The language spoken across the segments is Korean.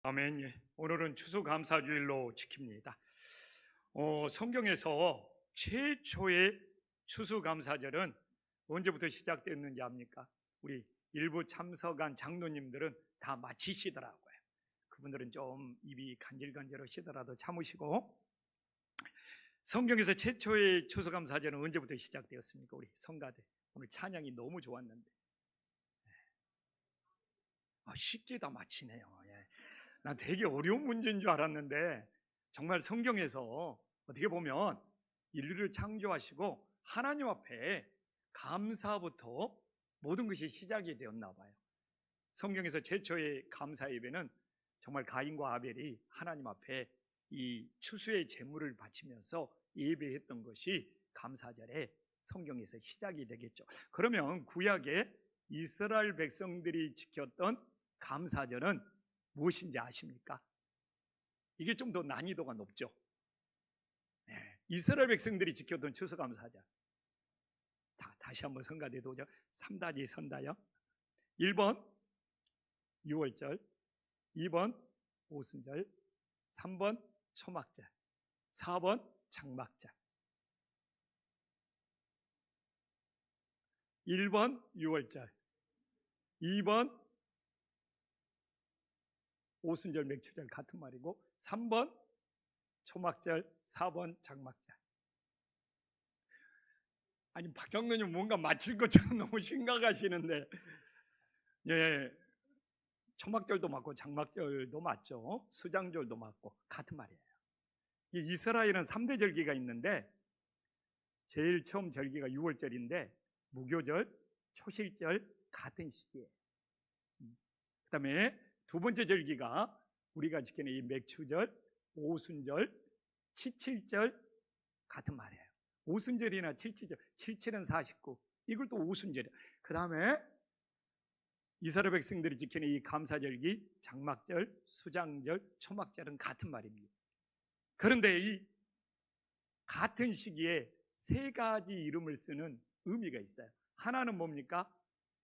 아멘. 예. 오늘은 추수감사주일로 지킵니다. 성경에서 최초의 추수감사절은 언제부터 시작됐는지 압니까? 우리 일부 참석한 장로님들은 다 마치시더라고요. 그분들은 좀 입이 간질간질하시더라도 참으시고, 성경에서 최초의 추수감사절은 언제부터 시작되었습니까? 우리 성가대 오늘 찬양이 너무 좋았는데 쉽게 다 마치네요. 예. 난 되게 어려운 문제인 줄 알았는데 정말 성경에서 어떻게 보면 인류를 창조하시고 하나님 앞에 감사부터 모든 것이 시작이 되었나 봐요. 성경에서 최초의 감사 예배는 정말 가인과 아벨이 하나님 앞에 이 추수의 제물을 바치면서 예배했던 것이 감사절에 성경에서 시작이 되겠죠. 그러면 구약의 이스라엘 백성들이 지켰던 감사절은 무엇인지 아십니까? 이게 좀 더 난이도가 높죠. 이스라엘 백성들이 지켰던 추수감사절, 다시 한번 성가대 도죠. 3다지 선다요. 1번 유월절, 2번 오순절, 3번 초막절, 4번 장막절. 1번 유월절, 2번 오순절 맥추절 같은 말이고, 3번 초막절, 4번 장막절. 아니, 박 장로님 뭔가 맞힐 것처럼 너무 심각하시는데, 예, 초막절도 맞고 장막절도 맞죠. 수장절도 맞고 같은 말이에요. 이스라엘은 3대 절기가 있는데 제일 처음 절기가 유월절인데 무교절, 초실절 같은 시기예요. 그 다음에 두 번째 절기가 우리가 지키는 이 맥추절, 오순절, 칠칠절 같은 말이에요. 오순절이나 칠칠절, 칠칠은 49, 이걸 또 오순절이에요. 그 다음에 이스라엘 백성들이 지키는 이 감사절기, 장막절, 수장절, 초막절은 같은 말입니다. 그런데 이 같은 시기에 세 가지 이름을 쓰는 의미가 있어요. 하나는 뭡니까?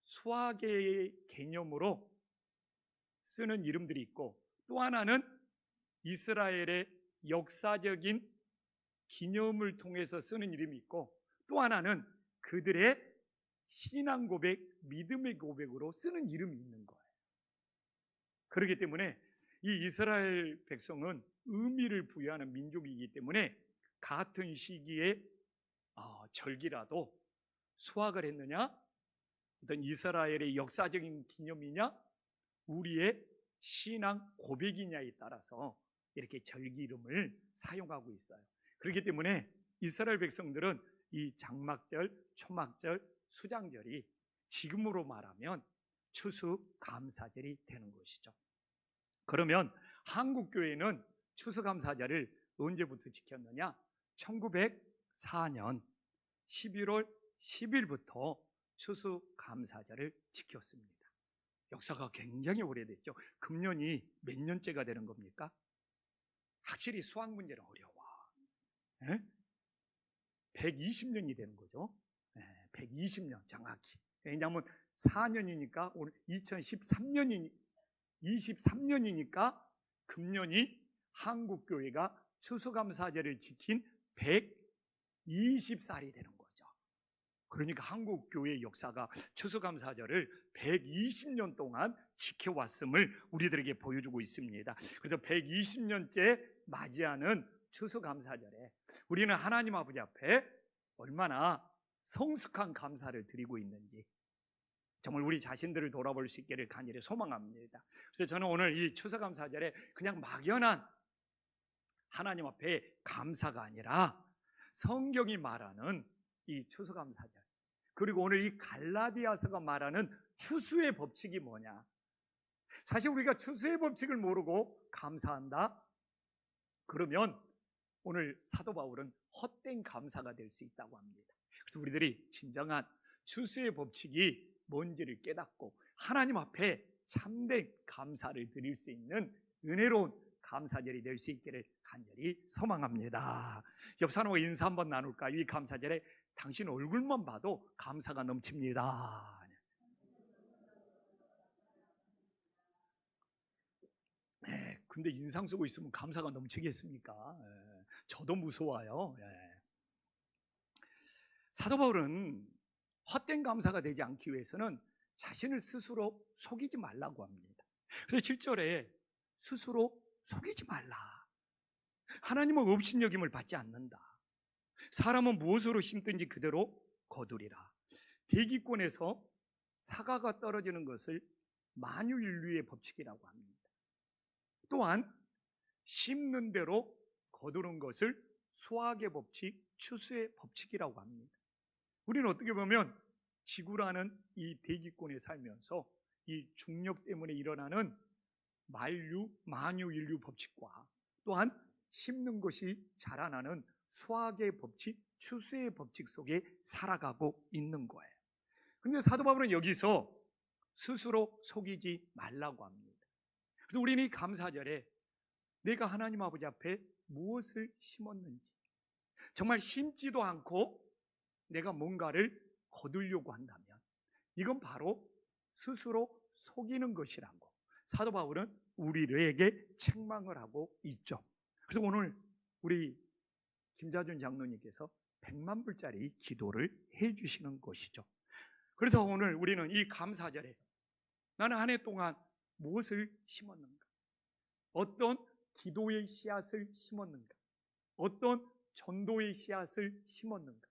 수학의 개념으로 쓰는 이름들이 있고, 또 하나는 이스라엘의 역사적인 기념을 통해서 쓰는 이름이 있고, 또 하나는 그들의 신앙 고백, 믿음의 고백으로 쓰는 이름이 있는 거예요. 그렇기 때문에 이 이스라엘 백성은 의미를 부여하는 민족이기 때문에 같은 시기에 절기라도 수학을 했느냐, 어떤 이스라엘의 역사적인 기념이냐, 우리의 신앙 고백이냐에 따라서 이렇게 절기 이름을 사용하고 있어요. 그렇기 때문에 이스라엘 백성들은 이 장막절, 초막절, 수장절이 지금으로 말하면 추수감사절이 되는 것이죠. 그러면 한국교회는 추수감사절을 언제부터 지켰느냐? 1904년 11월 10일부터 추수감사절을 지켰습니다. 역사가 굉장히 오래됐죠. 금년이 몇 년째가 되는 겁니까? 확실히 수학 문제는 어려워. 120년이 되는 거죠. 120년 정확히. 왜냐하면 4년이니까 오늘 2023년이니까 금년이 한국교회가 추수감사절을 지킨 120살이 되는 거죠. 그러니까 한국교회의 역사가 추수감사절을 120년 동안 지켜왔음을 우리들에게 보여주고 있습니다. 그래서 120년째 맞이하는 추수감사절에 우리는 하나님 아버지 앞에 얼마나 성숙한 감사를 드리고 있는지 정말 우리 자신들을 돌아볼 수 있기를 간절히 소망합니다. 그래서 저는 오늘 이 추수감사절에 그냥 막연한 하나님 앞에 감사가 아니라 성경이 말하는 이 추수감사절, 그리고 오늘 이 갈라디아서가 말하는 추수의 법칙이 뭐냐. 사실 우리가 추수의 법칙을 모르고 감사한다? 그러면 오늘 사도 바울은 헛된 감사가 될 수 있다고 합니다. 그래서 우리들이 진정한 추수의 법칙이 뭔지를 깨닫고 하나님 앞에 참된 감사를 드릴 수 있는 은혜로운 감사절이 될 수 있기를 간절히 소망합니다. 옆 사람과 인사 한번 나눌까요? 이 감사절에 당신 얼굴만 봐도 감사가 넘칩니다. 근데 인상 쓰고 있으면 감사가 넘치겠습니까? 예. 저도 무서워요. 예. 사도 바울은 헛된 감사가 되지 않기 위해서는 자신을 스스로 속이지 말라고 합니다. 그래서 7절에 스스로 속이지 말라. 하나님은 업신여김을 받지 않는다. 사람은 무엇으로 심든지 그대로 거두리라. 대기권에서 사과가 떨어지는 것을 만유인류의 법칙이라고 합니다. 또한 심는 대로 거두는 것을 수학의 법칙, 추수의 법칙이라고 합니다. 우리는 어떻게 보면 지구라는 이 대기권에 살면서 이 중력 때문에 일어나는 만유인류 법칙과 또한 심는 것이 자라나는 수학의 법칙, 추수의 법칙 속에 살아가고 있는 거예요. 그런데 사도 바울은 여기서 스스로 속이지 말라고 합니다. 그래서 우리는 이 감사절에 내가 하나님 아버지 앞에 무엇을 심었는지, 정말 심지도 않고 내가 뭔가를 거두려고 한다면 이건 바로 스스로 속이는 것이라고 사도 바울은 우리에게 책망을 하고 있죠. 그래서 오늘 우리 김자준 장로님께서 100만 불짜리 기도를 해 주시는 것이죠. 그래서 오늘 우리는 이 감사절에 나는 한 해 동안 무엇을 심었는가? 어떤 기도의 씨앗을 심었는가? 어떤 전도의 씨앗을 심었는가?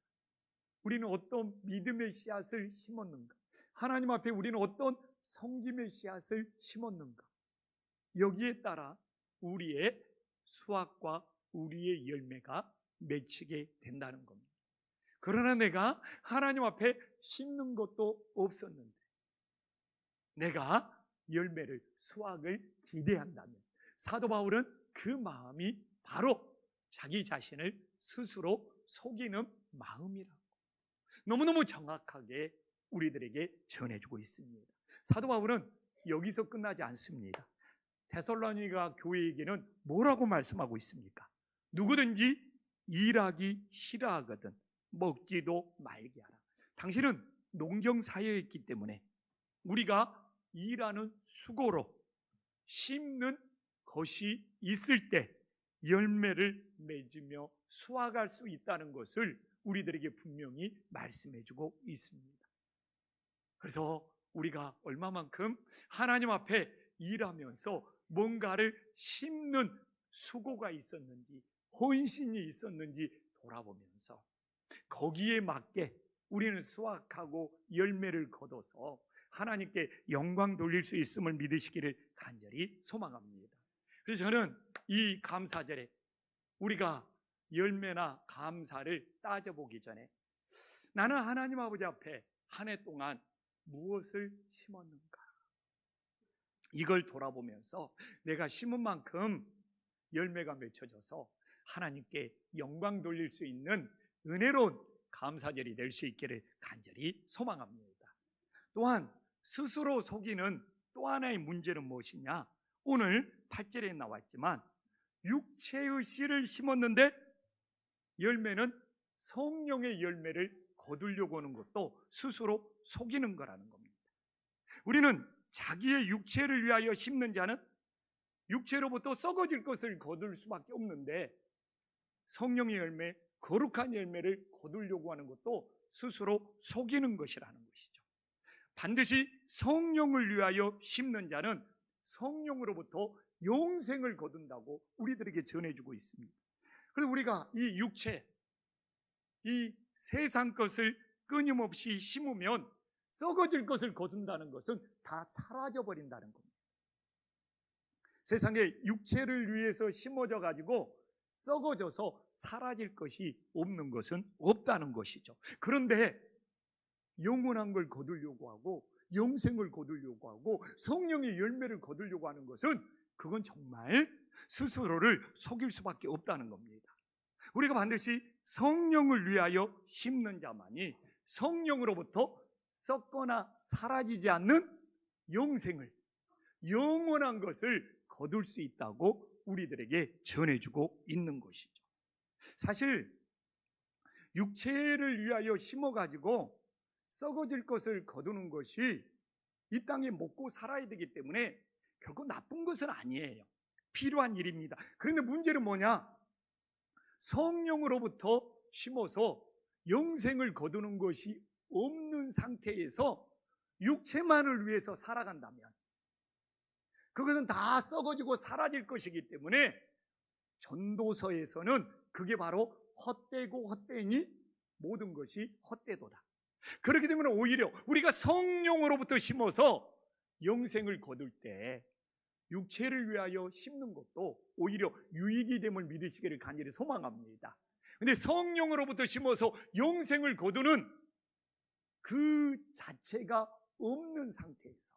우리는 어떤 믿음의 씨앗을 심었는가? 하나님 앞에 우리는 어떤 섬김의 씨앗을 심었는가? 여기에 따라 우리의 수확과 우리의 열매가 맺히게 된다는 겁니다. 그러나 내가 하나님 앞에 심는 것도 없었는데 내가 열매를, 수확을 기대한다면 사도 바울은 그 마음이 바로 자기 자신을 스스로 속이는 마음이라고 너무너무 정확하게 우리들에게 전해주고 있습니다. 사도 바울은 여기서 끝나지 않습니다. 데살로니가 교회에게는 뭐라고 말씀하고 있습니까? 누구든지 일하기 싫어하거든 먹지도 말게 하라. 당신은 농경사회에 있기 때문에 우리가 일하는 수고로 심는 것이 있을 때 열매를 맺으며 수확할 수 있다는 것을 우리들에게 분명히 말씀해주고 있습니다. 그래서 우리가 얼마만큼 하나님 앞에 일하면서 뭔가를 심는 수고가 있었는지 헌신이 있었는지 돌아보면서 거기에 맞게 우리는 수확하고 열매를 거둬서 하나님께 영광 돌릴 수 있음을 믿으시기를 간절히 소망합니다. 그래서 저는 이 감사절에 우리가 열매나 감사를 따져보기 전에 나는 하나님 아버지 앞에 한 해 동안 무엇을 심었는가? 이걸 돌아보면서 내가 심은 만큼 열매가 맺혀져서 하나님께 영광 돌릴 수 있는 은혜로운 감사절이 될 수 있기를 간절히 소망합니다. 또한 스스로 속이는 또 하나의 문제는 무엇이냐? 오늘 8절에 나왔지만 육체의 씨를 심었는데 열매는 성령의 열매를 거두려고 하는 것도 스스로 속이는 거라는 겁니다. 우리는 자기의 육체를 위하여 심는 자는 육체로부터 썩어질 것을 거둘 수밖에 없는데 성령의 열매, 거룩한 열매를 거두려고 하는 것도 스스로 속이는 것이라는 것이죠. 반드시 성령을 위하여 심는 자는 성령으로부터 영생을 거둔다고 우리들에게 전해주고 있습니다. 그래서 우리가 이 육체, 이 세상 것을 끊임없이 심으면 썩어질 것을 거둔다는 것은 다 사라져버린다는 겁니다. 세상에 육체를 위해서 심어져 가지고 썩어져서 사라질 것이 없는 것은 없다는 것이죠. 그런데 영원한 걸 거두려고 하고 영생을 거두려고 하고 성령의 열매를 거두려고 하는 것은 그건 정말 스스로를 속일 수밖에 없다는 겁니다. 우리가 반드시 성령을 위하여 심는 자만이 성령으로부터 썩거나 사라지지 않는 영생을, 영원한 것을 거둘 수 있다고 우리들에게 전해주고 있는 것이죠. 사실 육체를 위하여 심어가지고 썩어질 것을 거두는 것이 이 땅에 먹고 살아야 되기 때문에 결코 나쁜 것은 아니에요. 필요한 일입니다. 그런데 문제는 뭐냐? 성령으로부터 심어서 영생을 거두는 것이 없는 상태에서 육체만을 위해서 살아간다면 그것은 다 썩어지고 사라질 것이기 때문에 전도서에서는 그게 바로 헛되고 헛되니 모든 것이 헛되도다. 그렇기 때문에 오히려 우리가 성령으로부터 심어서 영생을 거둘 때 육체를 위하여 심는 것도 오히려 유익이 됨을 믿으시기를 간절히 소망합니다. 근데 성령으로부터 심어서 영생을 거두는 그 자체가 없는 상태에서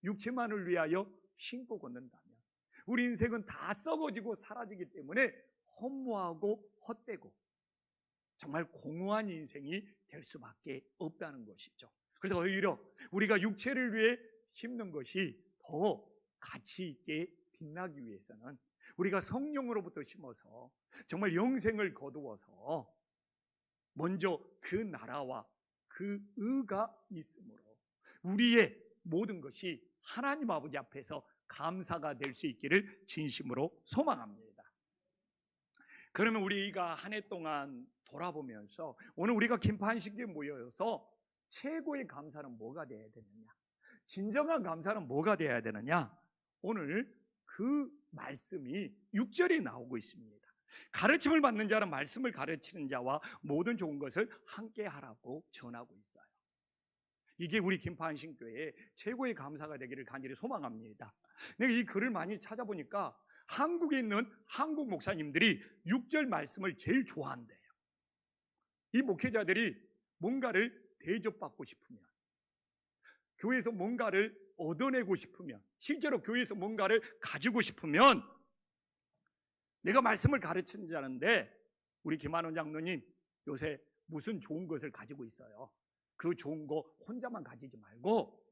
육체만을 위하여 심고 걷는다면 우리 인생은 다 썩어지고 사라지기 때문에 허무하고 헛되고 정말 공허한 인생이 될 수밖에 없다는 것이죠. 그래서 오히려 우리가 육체를 위해 심는 것이 더 가치 있게 빛나기 위해서는 우리가 성령으로부터 심어서 정말 영생을 거두어서 먼저 그 나라와 그 의가 있으므로 우리의 모든 것이 하나님 아버지 앞에서 감사가 될 수 있기를 진심으로 소망합니다. 그러면 우리가 한 해 동안 돌아보면서 오늘 우리가 김판식에 모여서 최고의 감사는 뭐가 되어야 되느냐? 진정한 감사는 뭐가 되어야 되느냐? 오늘 그 말씀이 6절에 나오고 있습니다. 가르침을 받는 자는 말씀을 가르치는 자와 모든 좋은 것을 함께 하라고 전하고 있어요. 이게 우리 김판신교회의 최고의 감사가 되기를 간절히 소망합니다. 내가 이 글을 많이 찾아보니까 한국에 있는 한국 목사님들이 6절 말씀을 제일 좋아한대요. 이 목회자들이 뭔가를 대접받고 싶으면, 교회에서 뭔가를 얻어내고 싶으면, 실제로 교회에서 뭔가를 가지고 싶으면 내가 말씀을 가르치는 자인데 우리 김한원 장로님 요새 무슨 좋은 것을 가지고 있어요. 그 좋은 거 혼자만 가지지 말고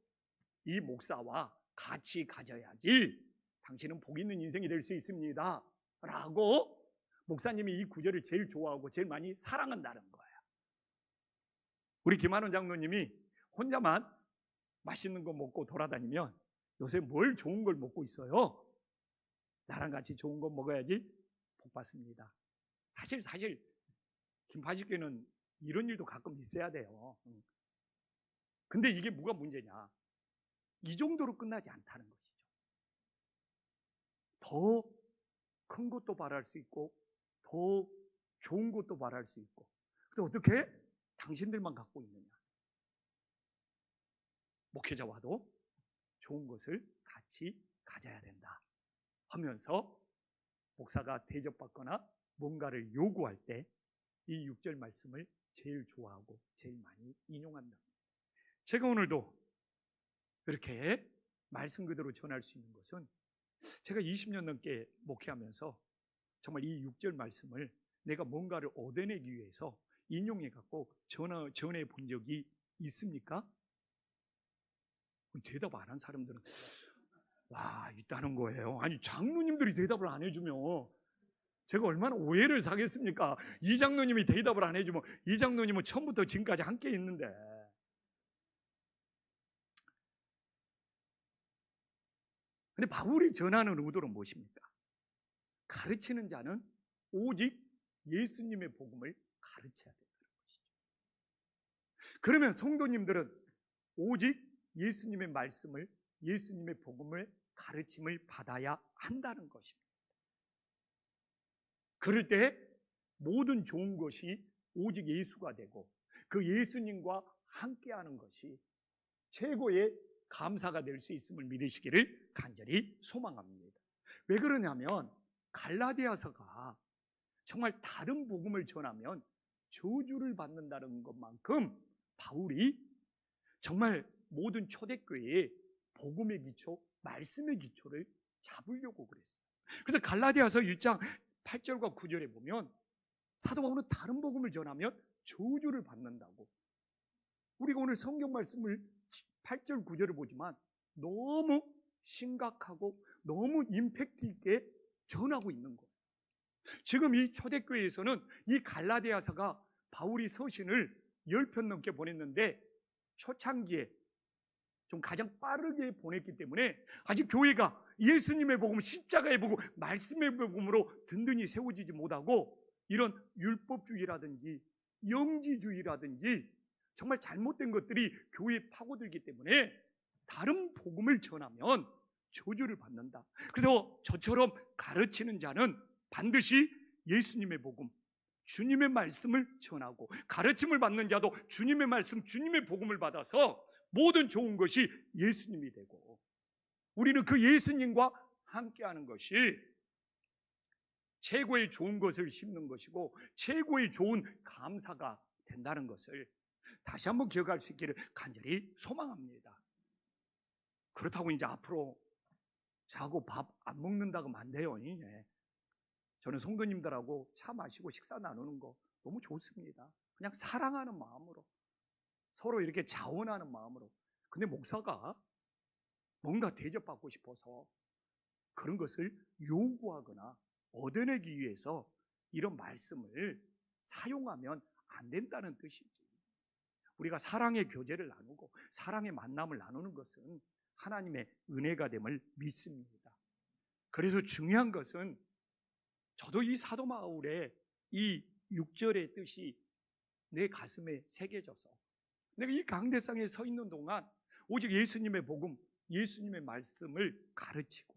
이 목사와 같이 가져야지 당신은 복 있는 인생이 될 수 있습니다 라고 목사님이 이 구절을 제일 좋아하고 제일 많이 사랑한다는 거예요. 우리 김한원 장로님이 혼자만 맛있는 거 먹고 돌아다니면 요새 뭘 좋은 걸 먹고 있어요? 나랑 같이 좋은 거 먹어야지 복 받습니다. 사실 김판식교회는 이런 일도 가끔 있어야 돼요. 근데 이게 뭐가 문제냐? 이 정도로 끝나지 않다는 것이죠. 더 큰 것도 바랄 수 있고 더 좋은 것도 바랄 수 있고. 근데 어떻게? 당신들만 갖고 있느냐? 목회자와도 좋은 것을 같이 가져야 된다 하면서 목사가 대접받거나 뭔가를 요구할 때 이 6절 말씀을 제일 좋아하고 제일 많이 인용한다. 제가 오늘도 이렇게 말씀 그대로 전할 수 있는 것은 제가 20년 넘게 목회하면서 정말 이 6절 말씀을 내가 뭔가를 얻어내기 위해서 인용해 갖고 전해 본 적이 있습니까? 대답 안 한 사람들은 와, 있다는 거예요. 아니, 장로님들이 대답을 안 해주면 제가 얼마나 오해를 사겠습니까? 이 장로님이 대답을 안 해주면 이 장로님은 처음부터 지금까지 함께 있는데. 근데 바울이 전하는 의도는 무엇입니까? 가르치는 자는 오직 예수님의 복음을 가르쳐야 된다는 것이죠. 그러면 성도님들은 오직 예수님의 말씀을, 예수님의 복음을, 가르침을 받아야 한다는 것입니다. 그럴 때 모든 좋은 것이 오직 예수가 되고 그 예수님과 함께하는 것이 최고의 감사가 될 수 있음을 믿으시기를 간절히 소망합니다. 왜 그러냐면 갈라디아서가 정말 다른 복음을 전하면 저주를 받는다는 것만큼 바울이 정말 모든 초대교회의 복음의 기초, 말씀의 기초를 잡으려고 그랬어요. 그래서 갈라디아서 1장 8절과 9절에 보면 사도 바울은 다른 복음을 전하면 저주를 받는다고. 우리가 오늘 성경 말씀을 8절 9절을 보지만 너무 심각하고 너무 임팩트 있게 전하고 있는 거예요. 지금 이 초대교회에서는 이 갈라디아서가 바울이 서신을 10편 넘게 보냈는데 초창기에 좀 가장 빠르게 보냈기 때문에 아직 교회가 예수님의 복음, 십자가의 복음, 말씀의 복음으로 든든히 세워지지 못하고 이런 율법주의라든지 영지주의라든지 정말 잘못된 것들이 교회에 파고들기 때문에 다른 복음을 전하면 저주를 받는다. 그래서 저처럼 가르치는 자는 반드시 예수님의 복음, 주님의 말씀을 전하고, 가르침을 받는 자도 주님의 말씀, 주님의 복음을 받아서 모든 좋은 것이 예수님이 되고, 우리는 그 예수님과 함께하는 것이 최고의 좋은 것을 심는 것이고 최고의 좋은 감사가 된다는 것을 다시 한번 기억할 수 있기를 간절히 소망합니다. 그렇다고 이제 앞으로 자고 밥 안 먹는다고 하면 안 돼요. 저는 성도님들하고 차 마시고 식사 나누는 거 너무 좋습니다. 그냥 사랑하는 마음으로, 서로 이렇게 자원하는 마음으로. 근데 목사가 뭔가 대접받고 싶어서 그런 것을 요구하거나 얻어내기 위해서 이런 말씀을 사용하면 안 된다는 뜻이지. 우리가 사랑의 교제를 나누고 사랑의 만남을 나누는 것은 하나님의 은혜가 됨을 믿습니다. 그래서 중요한 것은 저도 이 사도바울의 이 6절의 뜻이 내 가슴에 새겨져서 내가 이 강대상에 서 있는 동안 오직 예수님의 복음, 예수님의 말씀을 가르치고,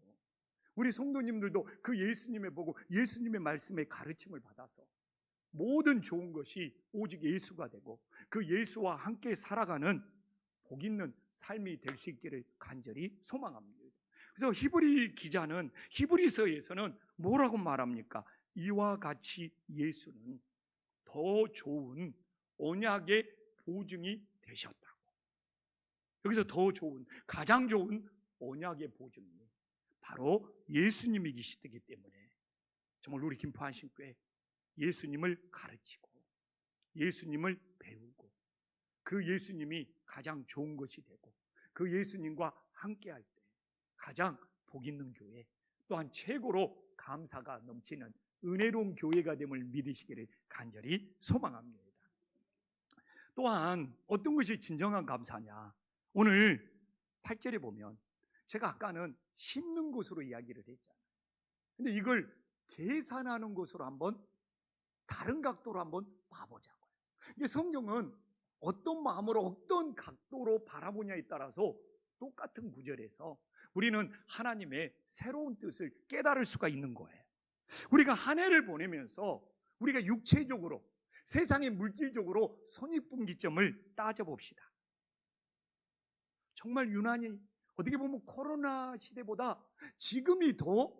우리 성도님들도 그 예수님의 복음, 예수님의 말씀의 가르침을 받아서 모든 좋은 것이 오직 예수가 되고 그 예수와 함께 살아가는 복 있는 삶이 될 수 있기를 간절히 소망합니다. 그래서 히브리 기자는 히브리서에서는 뭐라고 말합니까? 이와 같이 예수는 더 좋은 언약의 보증이 되셨다고. 여기서 더 좋은, 가장 좋은 언약의 보증이 바로 예수님이시기 때문에 정말 우리 김포한신교회 예수님을 가르치고 예수님을 배우고 그 예수님이 가장 좋은 것이 되고 그 예수님과 함께할 때 가장 복 있는 교회, 또한 최고로 감사가 넘치는 은혜로운 교회가 됨을 믿으시기를 간절히 소망합니다. 또한 어떤 것이 진정한 감사냐? 오늘 8절에 보면 제가 아까는 심는 것으로 이야기를 했잖아요. 근데 이걸 계산하는 것으로 한번 다른 각도로 한번 봐보자고요. 이게 성경은 어떤 마음으로 어떤 각도로 바라보냐에 따라서 똑같은 구절에서 우리는 하나님의 새로운 뜻을 깨달을 수가 있는 거예요. 우리가 한 해를 보내면서 우리가 육체적으로, 세상의 물질적으로 손익분기점을 따져봅시다. 정말 유난히 어떻게 보면 코로나 시대보다 지금이 더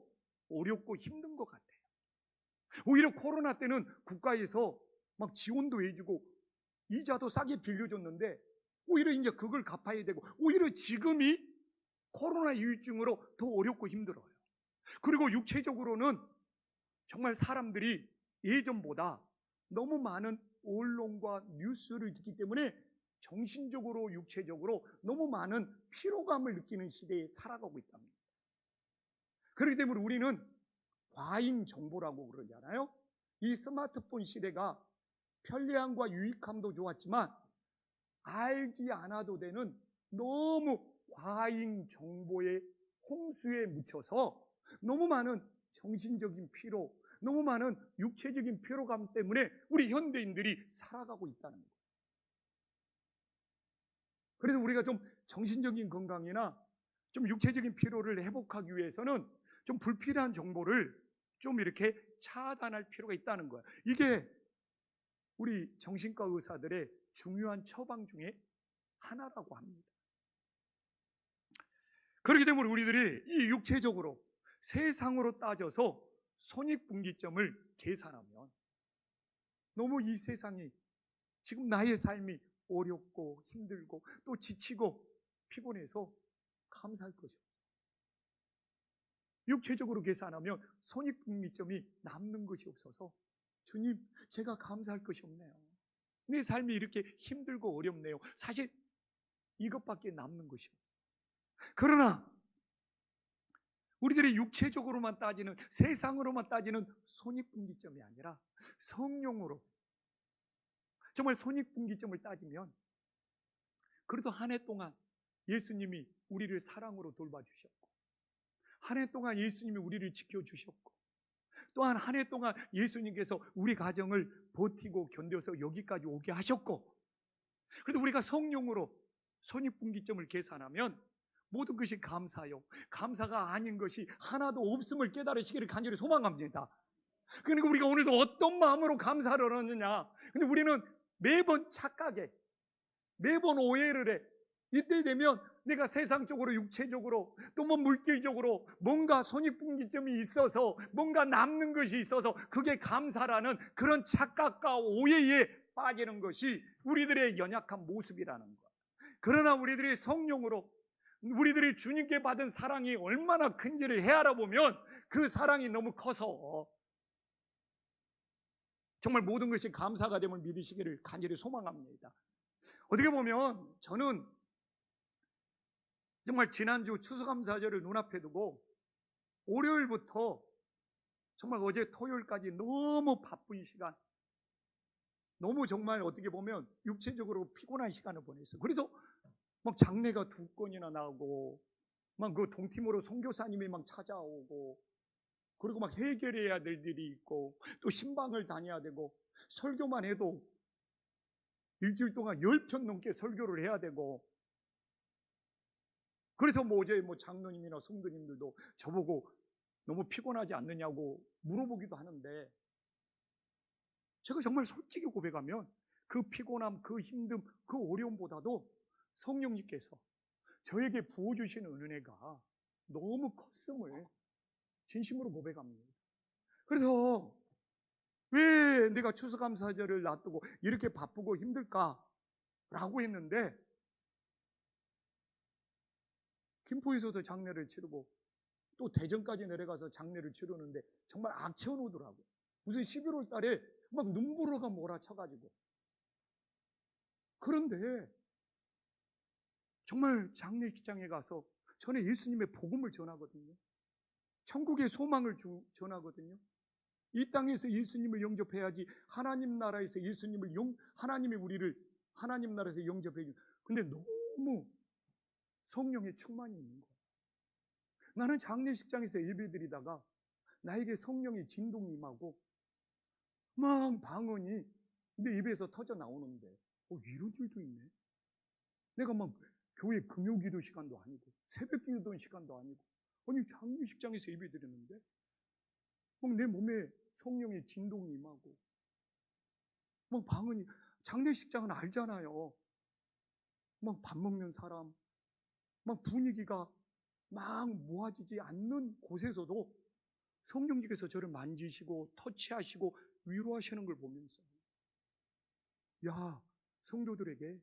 어렵고 힘든 것 같아요. 오히려 코로나 때는 국가에서 막 지원도 해주고 이자도 싸게 빌려줬는데 오히려 이제 그걸 갚아야 되고, 오히려 지금이 코로나 이후증으로 더 어렵고 힘들어요. 그리고 육체적으로는 정말 사람들이 예전보다 너무 많은 언론과 뉴스를 듣기 때문에 정신적으로 육체적으로 너무 많은 피로감을 느끼는 시대에 살아가고 있답니다. 그렇기 때문에 우리는 과잉 정보라고 그러잖아요. 이 스마트폰 시대가 편리함과 유익함도 좋았지만 알지 않아도 되는 너무 과잉 정보의 홍수에 묻혀서 너무 많은 정신적인 피로, 너무 많은 육체적인 피로감 때문에 우리 현대인들이 살아가고 있다는 거예요. 그래서 우리가 좀 정신적인 건강이나 좀 육체적인 피로를 회복하기 위해서는 좀 불필요한 정보를 좀 이렇게 차단할 필요가 있다는 거예요. 이게 우리 정신과 의사들의 중요한 처방 중에 하나라고 합니다. 그렇기 때문에 우리들이 이 육체적으로 세상으로 따져서 손익분기점을 계산하면 너무 이 세상이 지금 나의 삶이 어렵고 힘들고 또 지치고 피곤해서 감사할 것이요. 육체적으로 계산하면 손익분기점이 남는 것이 없어서 주님, 제가 감사할 것이 없네요. 내 삶이 이렇게 힘들고 어렵네요. 사실 이것밖에 남는 것이 없어요. 그러나 우리들이 육체적으로만 따지는, 세상으로만 따지는 손익분기점이 아니라 성령으로 정말 손익분기점을 따지면 그래도 한 해 동안 예수님이 우리를 사랑으로 돌봐주셨고, 한 해 동안 예수님이 우리를 지켜주셨고, 또한 한 해 동안 예수님께서 우리 가정을 버티고 견뎌서 여기까지 오게 하셨고, 그래도 우리가 성령으로 손익분기점을 계산하면 모든 것이 감사요, 감사가 아닌 것이 하나도 없음을 깨달으시기를 간절히 소망합니다. 그러니까 우리가 오늘도 어떤 마음으로 감사를 하느냐. 근데 우리는 매번 착각해, 매번 오해를 해. 이때 되면 내가 세상적으로, 육체적으로, 또 뭐 물질적으로 뭔가 손익분기점이 있어서, 뭔가 남는 것이 있어서 그게 감사라는 그런 착각과 오해에 빠지는 것이 우리들의 연약한 모습이라는 거야. 그러나 우리들이 성령으로, 우리들이 주님께 받은 사랑이 얼마나 큰지를 헤아려보면 그 사랑이 너무 커서 정말 모든 것이 감사가 됨을 믿으시기를 간절히 소망합니다. 어떻게 보면 저는 정말 지난주 추수감사절을 눈앞에 두고 월요일부터 정말 어제 토요일까지 너무 바쁜 시간, 너무 정말 어떻게 보면 육체적으로 피곤한 시간을 보냈어요. 그래서 막 장례가 2건이나 나오고, 막 그 동팀으로 선교사님이 막 찾아오고, 그리고 막 해결해야 될 일이 있고, 또 신방을 다녀야 되고, 설교만 해도 일주일 동안 10편 넘게 설교를 해야 되고, 그래서 뭐 어제 뭐 장로님이나 성도님들도 저보고 너무 피곤하지 않느냐고 물어보기도 하는데, 제가 정말 솔직히 고백하면 그 피곤함, 그 힘듦, 그 어려움보다도 성령님께서 저에게 부어주신 은혜가 너무 컸음을 진심으로 고백합니다. 그래서 왜 내가 추수감사절을 놔두고 이렇게 바쁘고 힘들까라고 했는데, 김포에서도 장례를 치르고 또 대전까지 내려가서 장례를 치르는데 정말 악천후더라고요. 무슨 11월 달에 막 눈보라가 몰아쳐가지고. 그런데 정말 장례식장에 가서 저는 예수님의 복음을 전하거든요. 천국의 소망을 전하거든요. 이 땅에서 예수님을 영접해야지 하나님 나라에서 하나님이 우리를 하나님 나라에서 영접해 주. 근데 너무 성령의 충만이 있는 거예요. 나는 장례식장에서 예배드리다가 나에게 성령의 진동이 임하고 막 방언이 내 입에서 터져 나오는데, 이런 일도 있네. 내가 막 교회 금요기도 시간도 아니고 새벽 기도 시간도 아니고, 아니 장례식장에서 예배드리는데 막 내 몸에 성령의 진동이 임하고 막 방언이. 장례식장은 알잖아요. 막 밥 먹는 사람, 막 분위기가 막 모아지지 않는 곳에서도 성령님께서 저를 만지시고 터치하시고 위로하시는 걸 보면서, 야, 성도들에게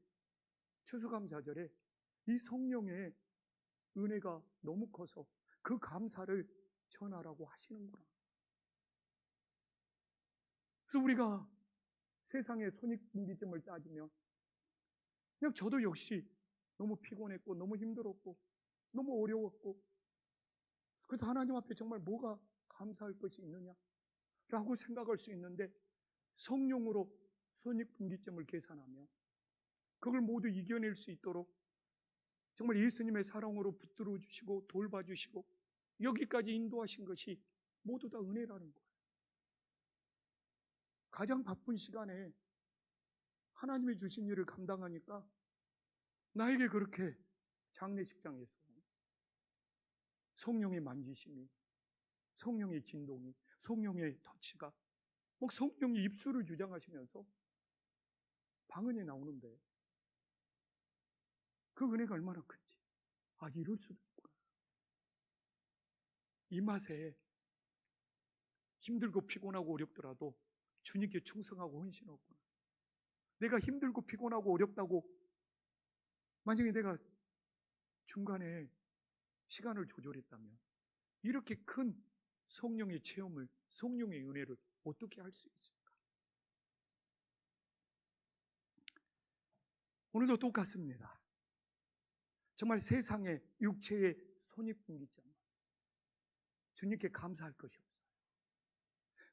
추수감사절에 이 성령의 은혜가 너무 커서 그 감사를 전하라고 하시는구나. 그래서 우리가 세상의 손익분기점을 따지면 그냥 저도 역시 너무 피곤했고 너무 힘들었고 너무 어려웠고, 그래서 하나님 앞에 정말 뭐가 감사할 것이 있느냐라고 생각할 수 있는데, 성령으로 손익분기점을 계산하며 그걸 모두 이겨낼 수 있도록 정말 예수님의 사랑으로 붙들어 주시고 돌봐주시고 여기까지 인도하신 것이 모두 다 은혜라는 거예요. 가장 바쁜 시간에 하나님이 주신 일을 감당하니까 나에게 그렇게 장례식장에서 성령의 만지심이, 성령의 진동이, 성령의 터치가, 막 성령이 입술을 주장하시면서 방언이 나오는데 그 은혜가 얼마나 큰지, 이럴 수도 있구나. 이 맛에 힘들고 피곤하고 어렵더라도 주님께 충성하고 헌신하구나. 내가 힘들고 피곤하고 어렵다고 만약에 내가 중간에 시간을 조절했다면 이렇게 큰 성령의 체험을, 성령의 은혜를 어떻게 할 수 있을까? 오늘도 똑같습니다. 정말 세상의 육체의 손익분기점, 주님께 감사할 것이 없어요.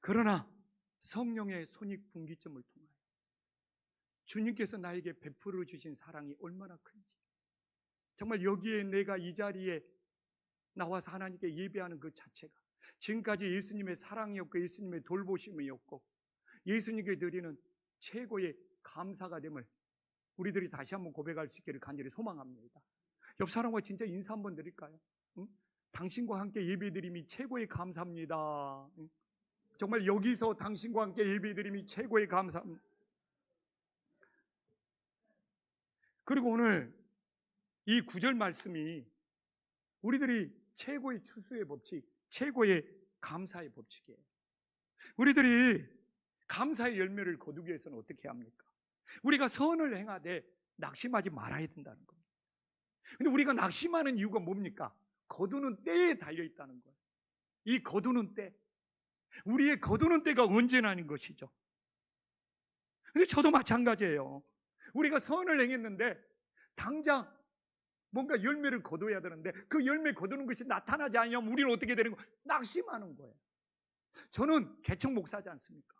그러나 성령의 손익분기점을 통하여 주님께서 나에게 베풀어 주신 사랑이 얼마나 큰지, 정말 여기에 내가 이 자리에 나와서 하나님께 예배하는 그 자체가 지금까지 예수님의 사랑이었고 예수님의 돌보심이었고 예수님께 드리는 최고의 감사가 됨을 우리들이 다시 한번 고백할 수 있기를 간절히 소망합니다. 옆 사람과 진짜 인사 한번 드릴까요? 응? 당신과 함께 예배드림이 최고의 감사합니다. 응? 정말 여기서 당신과 함께 예배드림이 최고의 감사합니다. 그리고 오늘 이 9절 말씀이 우리들이 최고의 추수의 법칙, 최고의 감사의 법칙이에요. 우리들이 감사의 열매를 거두기 위해서는 어떻게 합니까? 우리가 선을 행하되 낙심하지 말아야 된다는 겁니다. 근데 우리가 낙심하는 이유가 뭡니까? 거두는 때에 달려있다는 거예요. 이 거두는 때, 우리의 거두는 때가 언제나는 것이죠. 근데 저도 마찬가지예요. 우리가 선을 행했는데 당장 뭔가 열매를 거둬야 되는데 그 열매 거두는 것이 나타나지 않으면 우리는 어떻게 되는 거예요? 낙심하는 거예요. 저는 개척 목사지 않습니까?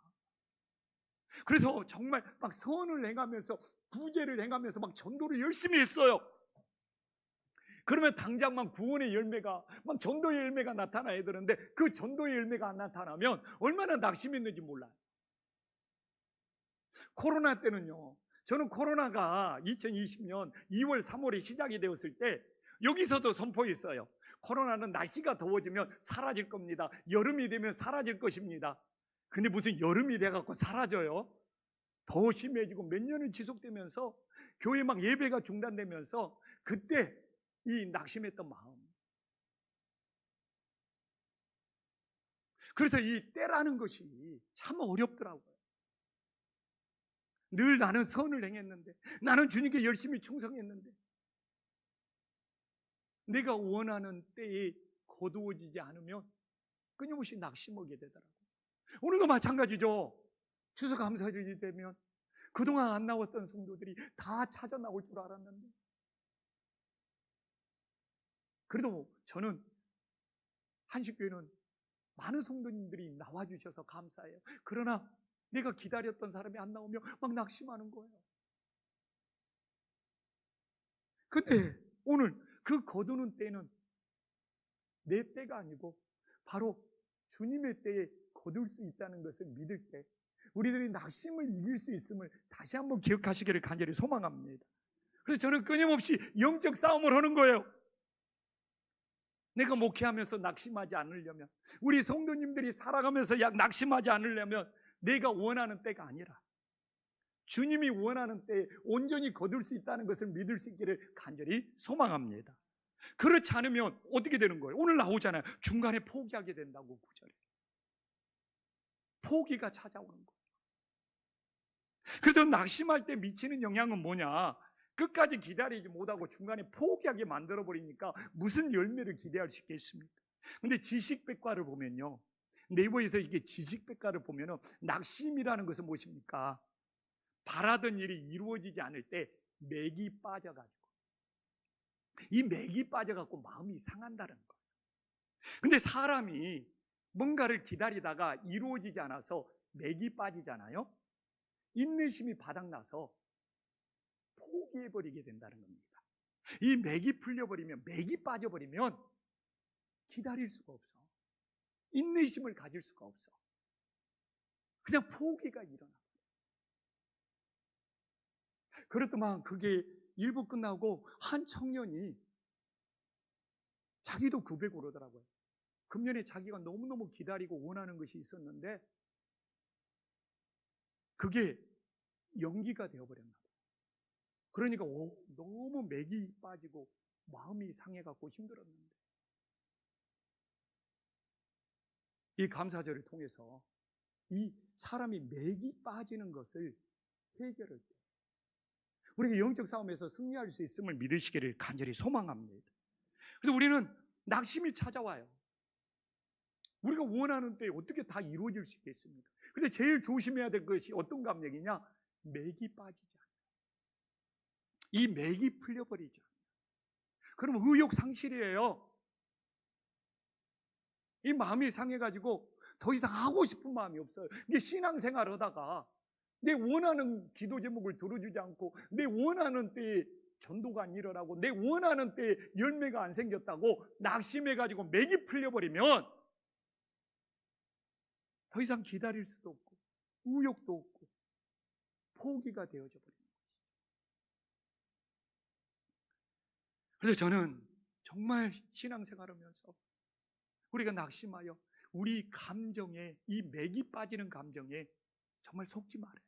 그래서 정말 막 선을 행하면서 구제를 행하면서 막 전도를 열심히 했어요. 그러면 당장 막 구원의 열매가, 막 전도의 열매가 나타나야 되는데 그 전도의 열매가 안 나타나면 얼마나 낙심했는지 몰라요. 코로나 때는요, 저는 코로나가 2020년 2월, 3월에 시작이 되었을 때 여기서도 선포했어요. 코로나는 날씨가 더워지면 사라질 겁니다. 여름이 되면 사라질 것입니다. 근데 무슨 여름이 돼갖고 사라져요? 더 심해지고 몇 년을 지속되면서 교회 막 예배가 중단되면서 그때 이 낙심했던 마음. 그래서 이 때라는 것이 참 어렵더라고요. 늘 나는 선을 행했는데, 나는 주님께 열심히 충성했는데 내가 원하는 때에 거두어지지 않으면 끊임없이 낙심하게 되더라고요. 오늘도 마찬가지죠. 추수감사절이 되면 그동안 안 나왔던 성도들이 다 찾아 나올 줄 알았는데, 그래도 저는 한식교회는 많은 성도님들이 나와주셔서 감사해요. 그러나 내가 기다렸던 사람이 안 나오면 막 낙심하는 거예요. 근데 오늘 그 거두는 때는 내 때가 아니고 바로 주님의 때에 거둘 수 있다는 것을 믿을 때 우리들이 낙심을 이길 수 있음을 다시 한번 기억하시기를 간절히 소망합니다. 그래서 저는 끊임없이 영적 싸움을 하는 거예요. 내가 목회하면서 낙심하지 않으려면, 우리 성도님들이 살아가면서 낙심하지 않으려면 내가 원하는 때가 아니라 주님이 원하는 때에 온전히 거둘 수 있다는 것을 믿을 수 있기를 간절히 소망합니다. 그렇지 않으면 어떻게 되는 거예요? 오늘 나오잖아요. 중간에 포기하게 된다고, 9절에. 포기가 찾아오는 거예요. 그래서 낙심할 때 미치는 영향은 뭐냐? 끝까지 기다리지 못하고 중간에 포기하게 만들어버리니까 무슨 열매를 기대할 수 있겠습니까? 근데 지식백과를 보면요, 네이버에서 이게 지식백과를 보면은 낙심이라는 것은 무엇입니까? 바라던 일이 이루어지지 않을 때 맥이 빠져가지고, 이 맥이 빠져갖고 마음이 상한다는 거예요. 근데 사람이 뭔가를 기다리다가 이루어지지 않아서 맥이 빠지잖아요. 인내심이 바닥나서 포기해버리게 된다는 겁니다. 이 맥이 풀려버리면, 맥이 빠져버리면 기다릴 수가 없어. 인내심을 가질 수가 없어. 그냥 포기가 일어나. 그렇더만 그게 일부 끝나고 한 청년이 자기도 고백을 그러더라고요. 금년에 자기가 너무너무 기다리고 원하는 것이 있었는데 그게 연기가 되어버렸나 봐요. 그러니까 너무 맥이 빠지고 마음이 상해갖고 힘들었는데, 이 감사절을 통해서 이 사람이 맥이 빠지는 것을 해결할 때 우리가 영적 싸움에서 승리할 수 있음을 믿으시기를 간절히 소망합니다. 그래서 우리는 낙심이 찾아와요. 우리가 원하는 때에 어떻게 다 이루어질 수 있겠습니까? 근데 제일 조심해야 될 것이 어떤 감정이냐? 맥이 빠지지 않아요. 이 맥이 풀려버리지 않아요. 그러면 의욕 상실이에요. 이 마음이 상해가지고 더 이상 하고 싶은 마음이 없어요. 이게 신앙생활 하다가 내 원하는 기도 제목을 들어주지 않고 내 원하는 때에 전도가 안 일어나고 내 원하는 때에 열매가 안 생겼다고 낙심해가지고 맥이 풀려버리면 더 이상 기다릴 수도 없고 의욕도 없고 포기가 되어져 버립니다. 그래서 저는 정말 신앙생활하면서 우리가 낙심하여 우리 감정에, 이 맥이 빠지는 감정에 정말 속지 말아요.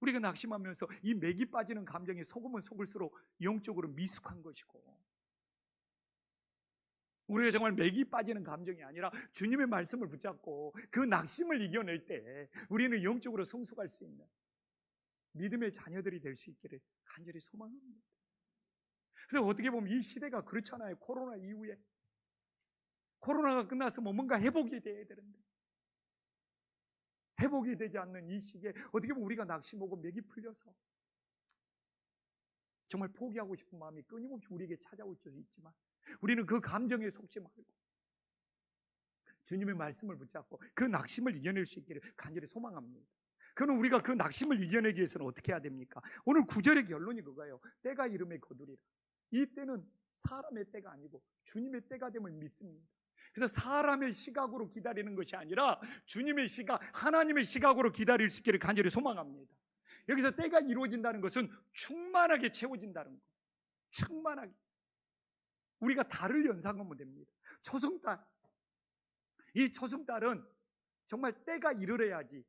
우리가 낙심하면서 이 맥이 빠지는 감정에 속으면 속을수록 영적으로 미숙한 것이고, 우리가 정말 맥이 빠지는 감정이 아니라 주님의 말씀을 붙잡고 그 낙심을 이겨낼 때 우리는 영적으로 성숙할 수 있는 믿음의 자녀들이 될 수 있기를 간절히 소망합니다. 그래서 어떻게 보면 이 시대가 그렇잖아요. 코로나 이후에 코로나가 끝났으면 뭔가 회복이 돼야 되는데 회복이 되지 않는 이 시기에 어떻게 보면 우리가 낙심하고 맥이 풀려서 정말 포기하고 싶은 마음이 끊임없이 우리에게 찾아올 수 있지만 우리는 그 감정에 속지 말고 주님의 말씀을 붙잡고 그 낙심을 이겨낼 수 있기를 간절히 소망합니다. 그럼 우리가 그 낙심을 이겨내기 위해서는 어떻게 해야 됩니까? 오늘 9절의 결론이 그거예요. 때가 이름에 거두리라. 이 때는 사람의 때가 아니고 주님의 때가 됨을 믿습니다. 그래서 사람의 시각으로 기다리는 것이 아니라 주님의 시각, 하나님의 시각으로 기다릴 수 있기를 간절히 소망합니다. 여기서 때가 이루어진다는 것은 충만하게 채워진다는 것. 충만하게. 우리가 달을 연상하면 됩니다. 초승달. 이 초승달은 정말 때가 이르러야지,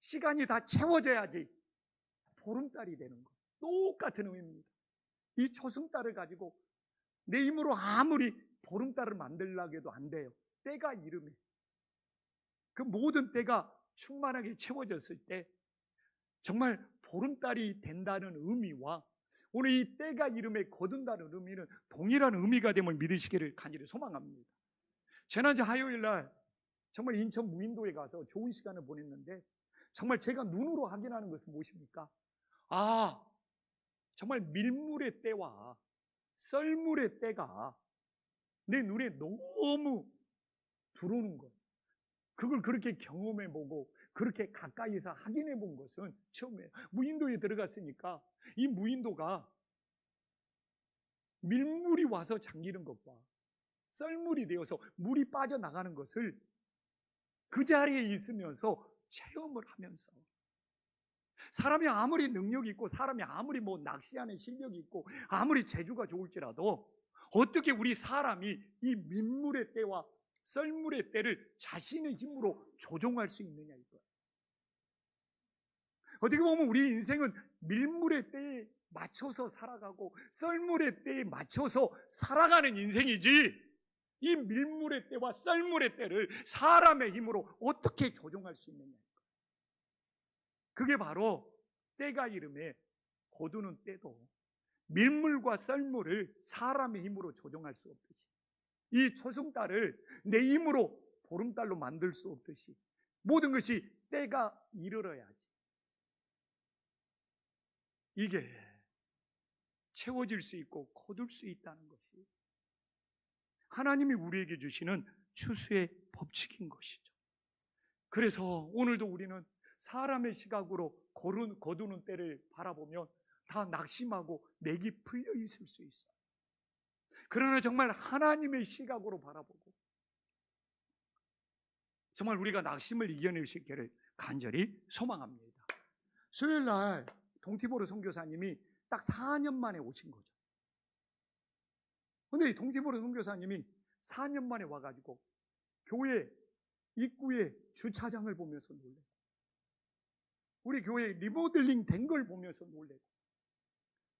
시간이 다 채워져야지 보름달이 되는 것. 똑같은 의미입니다. 이 초승달을 가지고 내 힘으로 아무리 보름달을 만들려고 해도 안 돼요. 때가 이름에 그 모든 때가 충만하게 채워졌을 때 정말 보름달이 된다는 의미와 오늘 이 때가 이름에 거둔다는 의미는 동일한 의미가 됨을 믿으시기를 간절히 소망합니다. 지난주 화요일날 정말 인천 무인도에 가서 좋은 시간을 보냈는데 정말 제가 눈으로 확인하는 것은 무엇입니까? 정말 밀물의 때와 썰물의 때가 내 눈에 너무 들어오는 것. 그걸 그렇게 경험해보고 그렇게 가까이서 확인해본 것은 처음이에요. 무인도에 들어갔으니까 이 무인도가 밀물이 와서 잠기는 것과 썰물이 되어서 물이 빠져나가는 것을 그 자리에 있으면서 체험을 하면서 사람이 아무리 능력이 있고 사람이 아무리 낚시하는 실력이 있고 아무리 재주가 좋을지라도 어떻게 우리 사람이 이 민물의 때와 썰물의 때를 자신의 힘으로 조종할 수 있느냐 이거예요. 어떻게 보면 우리 인생은 밀물의 때에 맞춰서 살아가고 썰물의 때에 맞춰서 살아가는 인생이지 이 밀물의 때와 썰물의 때를 사람의 힘으로 어떻게 조종할 수 있느냐. 그게 바로 때가 이름에 거두는 때도 밀물과 썰물을 사람의 힘으로 조종할 수 없듯이 이 초승달을 내 힘으로 보름달로 만들 수 없듯이 모든 것이 때가 이르러야지 이게 채워질 수 있고 거둘 수 있다는 것이 하나님이 우리에게 주시는 추수의 법칙인 것이죠. 그래서 오늘도 우리는 사람의 시각으로 거두는 때를 바라보면 다 낙심하고 맥이 풀려 있을 수 있어요. 그러나 정말 하나님의 시각으로 바라보고 정말 우리가 낙심을 이겨낼 수 있기를 간절히 소망합니다. 수요일 날 동티보르 선교사님이 딱 4년 만에 오신 거죠. 그런데 이 동티보르 선교사님이 4년 만에 와가지고 교회 입구에 주차장을 보면서 놀래고 우리 교회 리모델링 된 걸 보면서 놀래고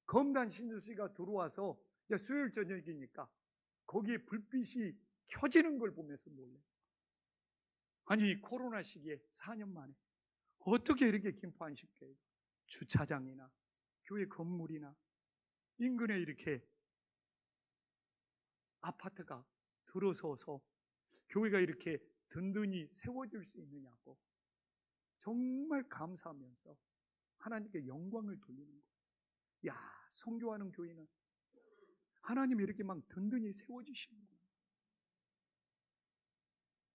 검단 신주씨가 들어와서 수요일 저녁이니까 거기에 불빛이 켜지는 걸 보면서 놀래고 아니 이 코로나 시기에 4년 만에 어떻게 이렇게 김포안식교회 주차장이나 교회 건물이나 인근에 이렇게 아파트가 들어서서 교회가 이렇게 든든히 세워질 수 있느냐고 정말 감사하면서 하나님께 영광을 돌리는 거예요. 야, 선교하는 교회는 하나님이 이렇게 막 든든히 세워주시는구나.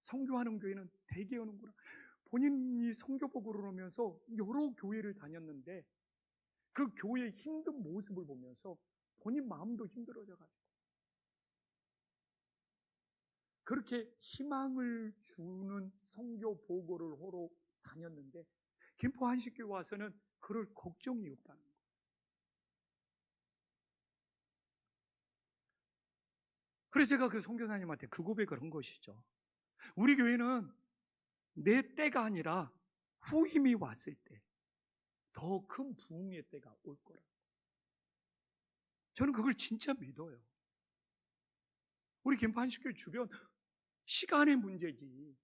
선교하는 교회는 되게 오는구나. 본인이 선교복으로 오면서 여러 교회를 다녔는데 그 교회의 힘든 모습을 보면서 본인 마음도 힘들어져가지고 그렇게 희망을 주는 선교 보고를 하러 다녔는데 김포 한식교회 와서는 그럴 걱정이 없다는 거예요. 그래서 제가 그 선교사님한테 그 고백을 한 것이죠. 우리 교회는 내 때가 아니라 후임이 왔을 때 더 큰 부흥의 때가 올 거라. 저는 그걸 진짜 믿어요. 우리 김포 한식교회 주변 시간의 문제지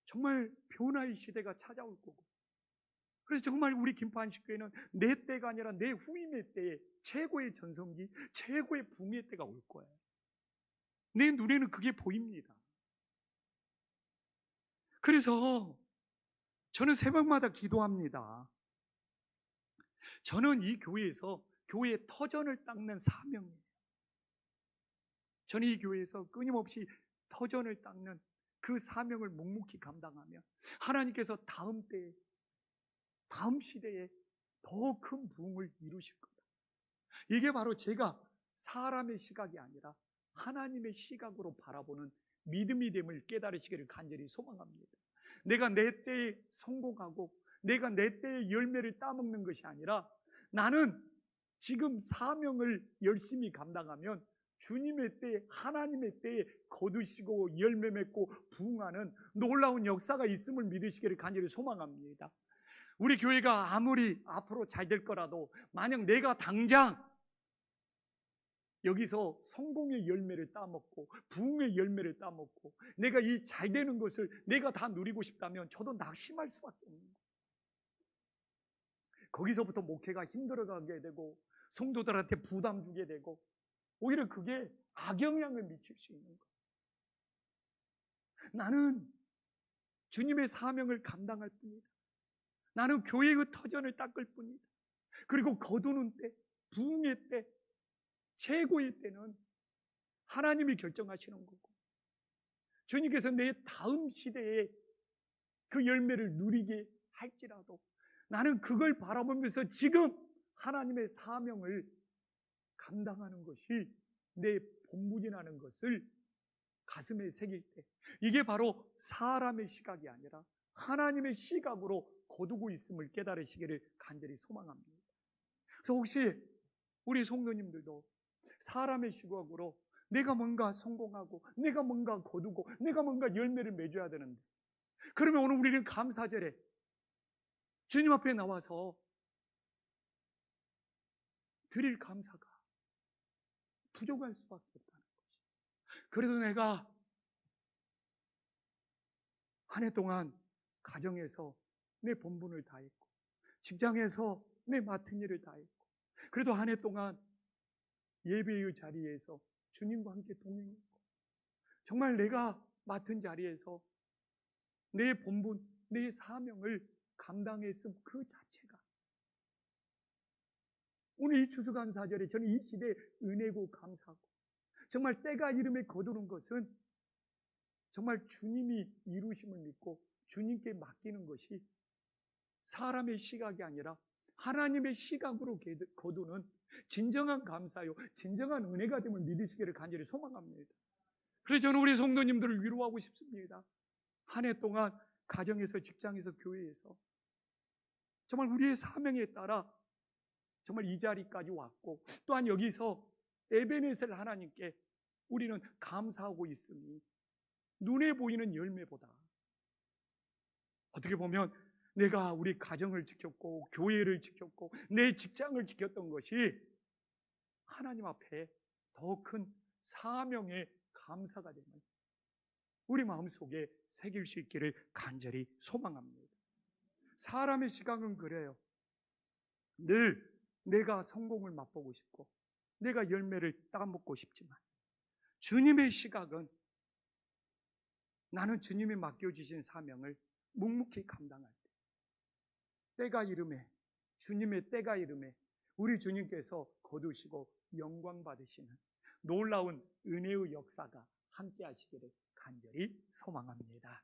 정말 변화의 시대가 찾아올 거고, 그래서 정말 우리 김포 한식교회는 내 때가 아니라 내 후임의 때에 최고의 전성기, 최고의 붕의 때가 올 거예요. 내 눈에는 그게 보입니다. 그래서 저는 새벽마다 기도합니다. 저는 이 교회에서 교회의 터전을 닦는 사명이에요. 저는 이 교회에서 끊임없이 터전을 닦는 그 사명을 묵묵히 감당하면 하나님께서 다음 때에, 다음 시대에 더 큰 부흥을 이루실 거다. 이게 바로 제가 사람의 시각이 아니라 하나님의 시각으로 바라보는 믿음이 됨을 깨달으시기를 간절히 소망합니다. 내가 내 때에 성공하고 내가 내 때에 열매를 따먹는 것이 아니라 나는 지금 사명을 열심히 감당하면 주님의 때에, 하나님의 때에 거두시고 열매 맺고 부흥하는 놀라운 역사가 있음을 믿으시기를 간절히 소망합니다. 우리 교회가 아무리 앞으로 잘 될 거라도 만약 내가 당장 여기서 성공의 열매를 따먹고 부흥의 열매를 따먹고 내가 이 잘 되는 것을 내가 다 누리고 싶다면 저도 낙심할 수밖에 없는 거예요. 거기서부터 목회가 힘들어가게 되고 성도들한테 부담 주게 되고 오히려 그게 악영향을 미칠 수 있는 거예요. 나는 주님의 사명을 감당할 뿐이다. 나는 교회의 터전을 닦을 뿐이다. 그리고 거두는 때, 부흥의 때, 최고의 때는 하나님이 결정하시는 거고 주님께서 내 다음 시대에 그 열매를 누리게 할지라도 나는 그걸 바라보면서 지금 하나님의 사명을 감당하는 것이 내 본분이라는 것을 가슴에 새길 때 이게 바로 사람의 시각이 아니라 하나님의 시각으로 거두고 있음을 깨달으시기를 간절히 소망합니다. 그래서 혹시 우리 성도님들도 사람의 시각으로 내가 뭔가 성공하고 내가 뭔가 거두고 내가 뭔가 열매를 맺어야 되는데 그러면 오늘 우리는 감사절에 주님 앞에 나와서 드릴 감사가 부족할 수밖에 없다는 것이. 그래도 내가 한 해 동안 가정에서 내 본분을 다했고 직장에서 내 맡은 일을 다했고 그래도 한 해 동안 예배의 자리에서 주님과 함께 동행했고 정말 내가 맡은 자리에서 내 본분, 내 사명을 감당했음 그 자체가 오늘 이 추수감사절에 저는 이 시대에 은혜고 감사하고 정말 때가 이름에 거두는 것은 정말 주님이 이루심을 믿고 주님께 맡기는 것이 사람의 시각이 아니라 하나님의 시각으로 거두는 진정한 감사요, 진정한 은혜가 됨을 믿으시기를 간절히 소망합니다. 그래서 저는 우리 성도님들을 위로하고 싶습니다. 한 해 동안 가정에서, 직장에서, 교회에서 정말 우리의 사명에 따라 정말 이 자리까지 왔고 또한 여기서 에베네셀 하나님께 우리는 감사하고 있으니 눈에 보이는 열매보다 어떻게 보면 내가 우리 가정을 지켰고 교회를 지켰고 내 직장을 지켰던 것이 하나님 앞에 더 큰 사명의 감사가 되는 우리 마음속에 새길 수 있기를 간절히 소망합니다. 사람의 시각은 그래요. 늘 내가 성공을 맛보고 싶고 내가 열매를 따먹고 싶지만 주님의 시각은 나는 주님이 맡겨주신 사명을 묵묵히 감당할 때 때가 이름에 주님의 때가 이름에 우리 주님께서 거두시고 영광 받으시는 놀라운 은혜의 역사가 함께 하시기를 간절히 소망합니다.